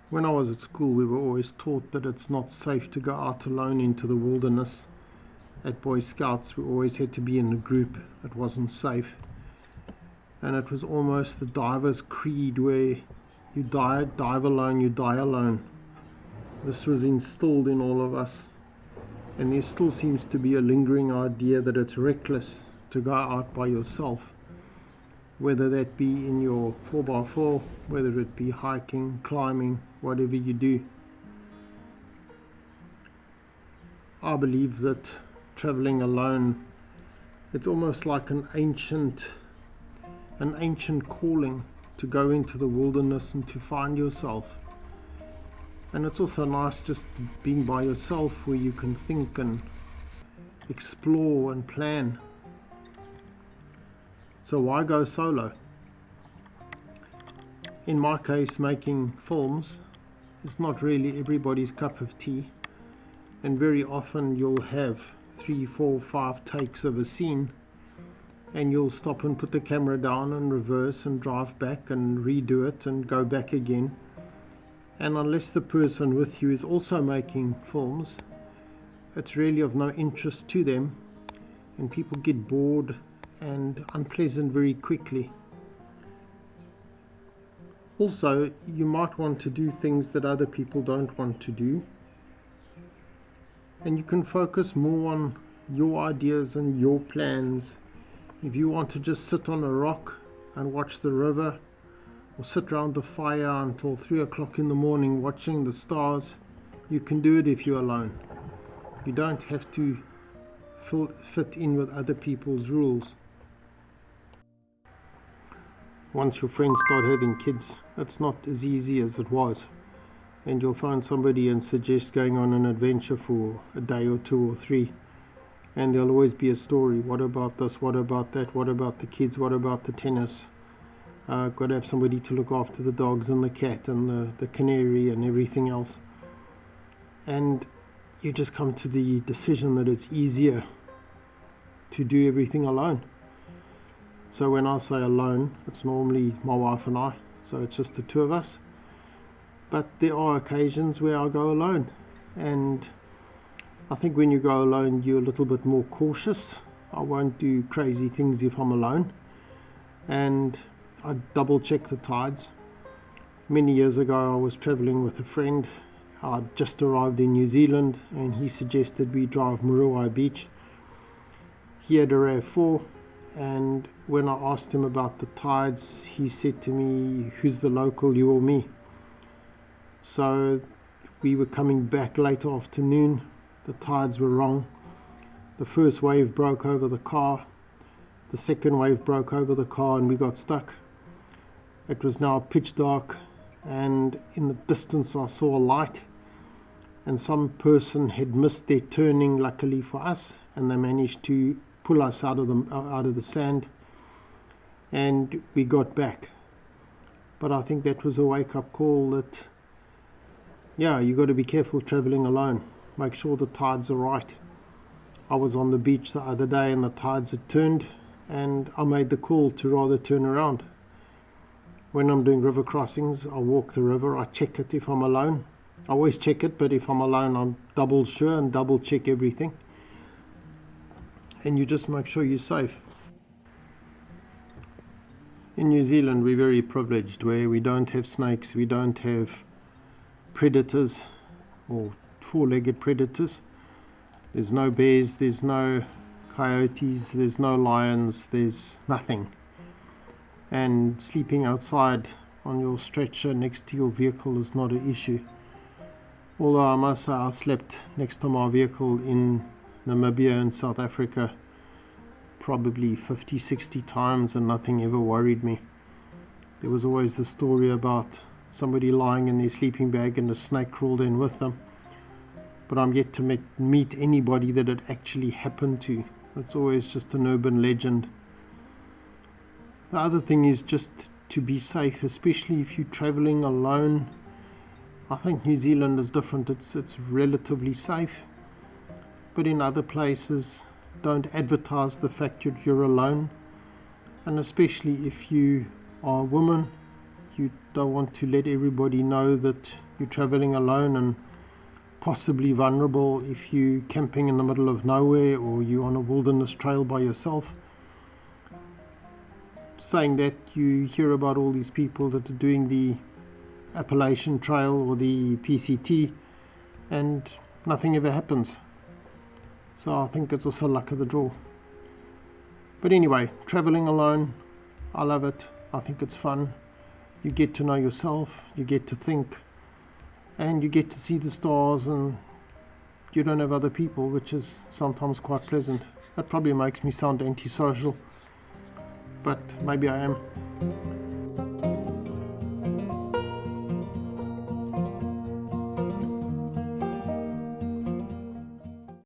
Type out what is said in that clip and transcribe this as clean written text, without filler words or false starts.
When I was at school, we were always taught that it's not safe to go out alone into the wilderness. At Boy Scouts, we always had to be in a group. It wasn't safe. And it was almost the diver's creed where you dive alone, you die alone. This was instilled in all of us. And there still seems to be a lingering idea that it's reckless to go out by yourself, whether that be in your 4x4, whether it be hiking, climbing, whatever you do. I believe that traveling alone, it's almost like an ancient calling to go into the wilderness and to find yourself. And it's also nice just being by yourself, where you can think and explore and plan. So why go solo? In my case, making films is not really everybody's cup of tea, and very often you'll have 3, 4, 5 takes of a scene, and you'll stop and put the camera down and reverse and drive back and redo it and go back again. And unless the person with you is also making films, it's really of no interest to them, and people get bored and unpleasant very quickly. Also, you might want to do things that other people don't want to do, and you can focus more on your ideas and your plans. If you want to just sit on a rock and watch the river, or sit around the fire until 3 o'clock in the morning watching the stars, you can do it if you're alone. You don't have to fit in with other people's rules. Once your friends start having kids, it's not as easy as it was, and you'll find somebody and suggest going on an adventure for a day or 2 or 3, and there'll always be a story. What about this? What about that? What about the kids? What about the tennis? Got to have somebody to look after the dogs and the cat and the canary and everything else. And you just come to the decision that it's easier to do everything alone. So when I say alone, it's normally my wife and I, so it's just the two of us. But there are occasions where I go alone, and I think when you go alone, you're a little bit more cautious. I won't do crazy things if I'm alone, and I double check the tides. Many years ago, I was traveling with a friend. I'd just arrived in New Zealand, and he suggested we drive Muruwai Beach. He had a RAV4, and when I asked him about the tides, he said to me, "Who's the local, you or me?" So we were coming back late afternoon. The tides were wrong. The first wave broke over the car. The second wave broke over the car, and we got stuck. It was now pitch dark, and in the distance I saw a light, and some person had missed their turning, luckily for us, and they managed to pull us out of the sand, and we got back. But I think that was a wake-up call that, you got to be careful traveling alone. Make sure the tides are right. I was on the beach the other day and the tides had turned, and I made the call to rather turn around. When I'm doing river crossings, I walk the river. I check it if I'm alone. I always check it, but if I'm alone, I'm double sure and double check everything. And you just make sure you're safe. In New Zealand, we're very privileged, where we don't have snakes, we don't have predators or 4-legged predators. There's no bears, there's no coyotes, there's no lions, there's nothing. And sleeping outside on your stretcher next to your vehicle is not an issue. Although I must say, I slept next to my vehicle in Namibia and South Africa probably 50, 60 times, and nothing ever worried me. There was always the story about somebody lying in their sleeping bag and a snake crawled in with them. But I'm yet to meet anybody that it actually happened to. It's always just an urban legend. The other thing is just to be safe, especially if you're traveling alone. I think New Zealand is different. It's relatively safe. But in other places, don't advertise the fact that you're alone. And especially if you are a woman, You don't want to let everybody know that you're traveling alone and possibly vulnerable if you're camping in the middle of nowhere or you're on a wilderness trail by yourself. Saying that, you hear about all these people that are doing the Appalachian Trail or the PCT and nothing ever happens. So I think it's also luck of the draw. But anyway, traveling alone, I love it. I think it's fun. You get to know yourself, you get to think, and you get to see the stars, and you don't have other people, which is sometimes quite pleasant. That probably makes me sound antisocial, but maybe I am.